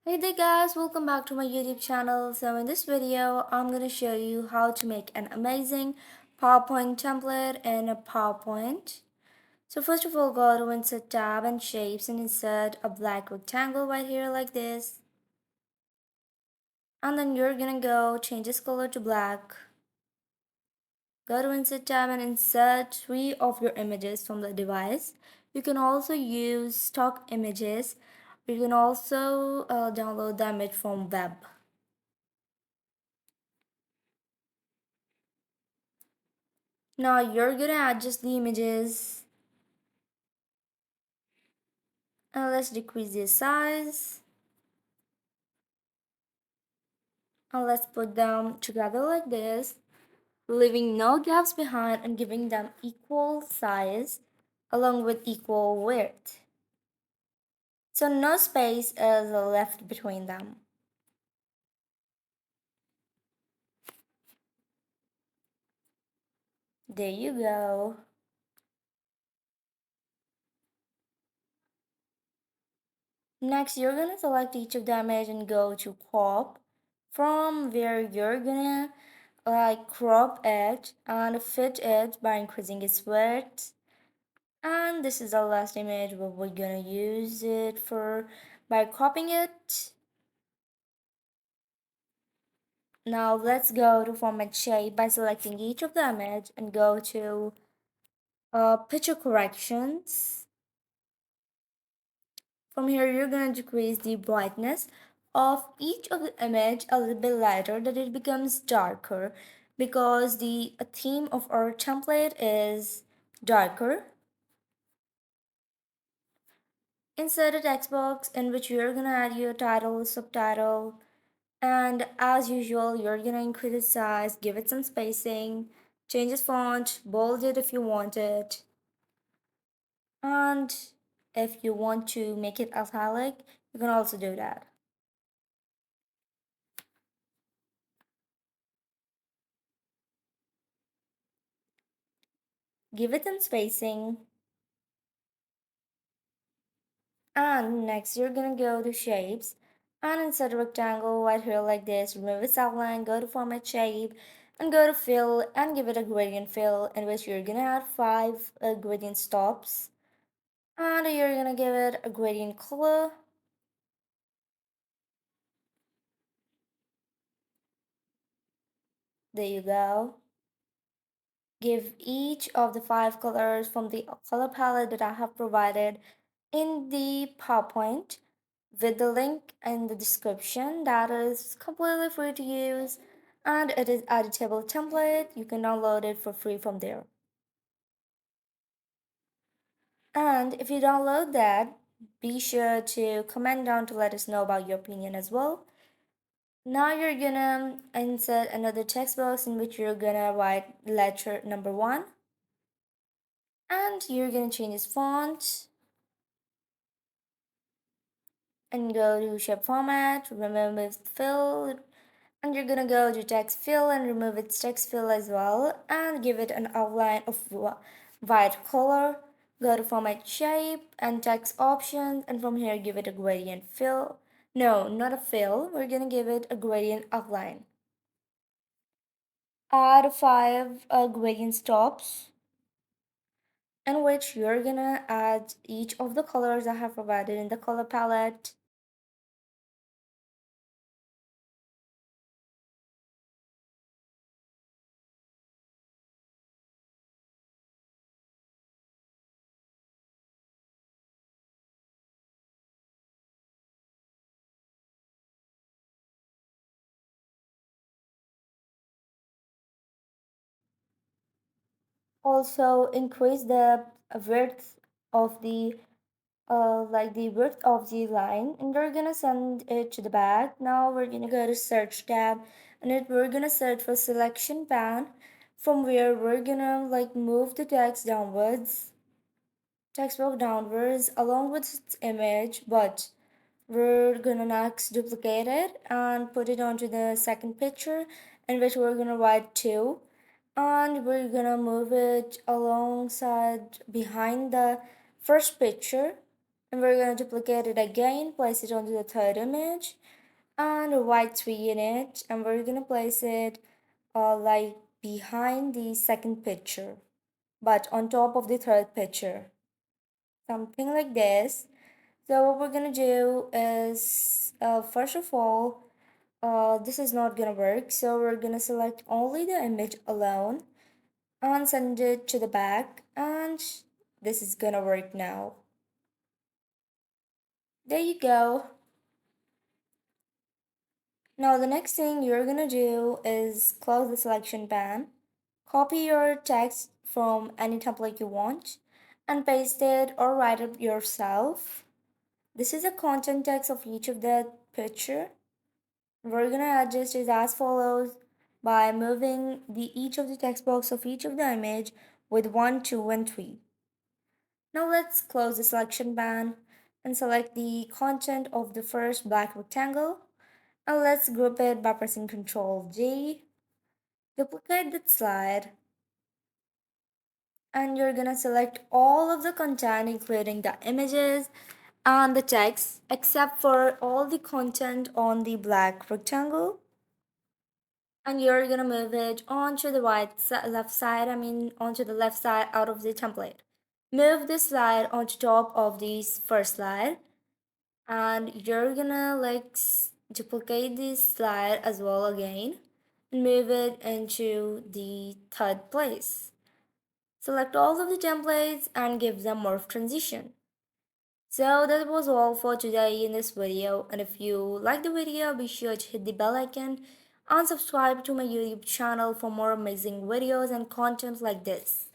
Hey there guys, welcome back to my YouTube channel. So in this video, I'm going to show you how to make an amazing PowerPoint template in a PowerPoint. So first of all, go to Insert tab and Shapes and insert a black rectangle right here like this. And then you're going to go change this color to black. Go to Insert tab and insert 3 of your images from the device. You can also use stock images. You can also download the image from web. Now you're gonna adjust the images and let's decrease the size and let's put them together like this, leaving no gaps behind and giving them equal size along with equal width. So no space is left between them. There you go. Next, you're gonna select each of the image and go to crop, from where you're gonna crop it and fit it by increasing its width. And this is the last image what we're gonna use it for by cropping it. Now let's go to format shape by selecting each of the image and go to picture corrections. From here you're gonna decrease the brightness of each of the image a little bit lighter that it becomes darker because the theme of our template is darker. Insert a text box in which you're gonna add your title, subtitle, and as usual, you're gonna increase its size, give it some spacing, change its font, bold it if you want it, and if you want to make it italic, you can also do that. Give it some spacing, and next you're gonna go to shapes and insert a rectangle right here like this, remove its outline, go to format shape, and go to fill and give it a gradient fill in which you're gonna add 5 gradient stops. And you're gonna give it a gradient color. There you go. Give each of the 5 colors from the color palette that I have provided in the PowerPoint with the link in the description that is completely free to use and it is editable template. You can download it for free from there. And if you download that, be sure to comment down to let us know about your opinion as well. Now you're gonna insert another text box in which you're gonna write letter number 1 and you're gonna change its font and go to shape format, remove fill, and you're gonna go to text fill and remove its text fill as well and give it an outline of white color. Go to format shape and text options and from here give it a gradient fill. No, not a fill, we're gonna give it a gradient outline. Add 5 gradient stops in which you're gonna add each of the colors I have provided in the color palette. Also increase the width of the the width of the line and we're gonna send it to the back. Now we're gonna go to search tab and we're gonna search for selection pan from where we're gonna move the text box downwards along with its image, but we're gonna next duplicate it and put it onto the second picture in which we're gonna write 2 and we're gonna move it alongside behind the first picture And we're gonna duplicate it again, place it onto the third image, and write 3 in it, and we're gonna place it like behind the second picture, but on top of the third picture, something like this. So what we're gonna do is, first of all, this is not gonna work, so we're gonna select only the image alone and send it to the back, and this is gonna work now. There you go. Now the next thing you're gonna do is close the selection pane, copy your text from any template you want, and paste it or write it yourself. This is the content text of each of the picture. We're gonna adjust it as follows by moving each of the text box of each of the image with 1, 2, and 3. Now let's close the selection band and select the content of the first black rectangle, and let's group it by pressing Ctrl G. Duplicate that slide, and you're gonna select all of the content including the images and the text except for all the content on the black rectangle, and you're gonna move it onto the left side, onto the left side out of the template. Move the slide onto top of this first slide, and you're gonna duplicate this slide as well again and move it into the third place. Select all of the templates and give them morph transition. So that was all for today in this video, and if you like the video, be sure to hit the bell icon and subscribe to my YouTube channel for more amazing videos and content like this.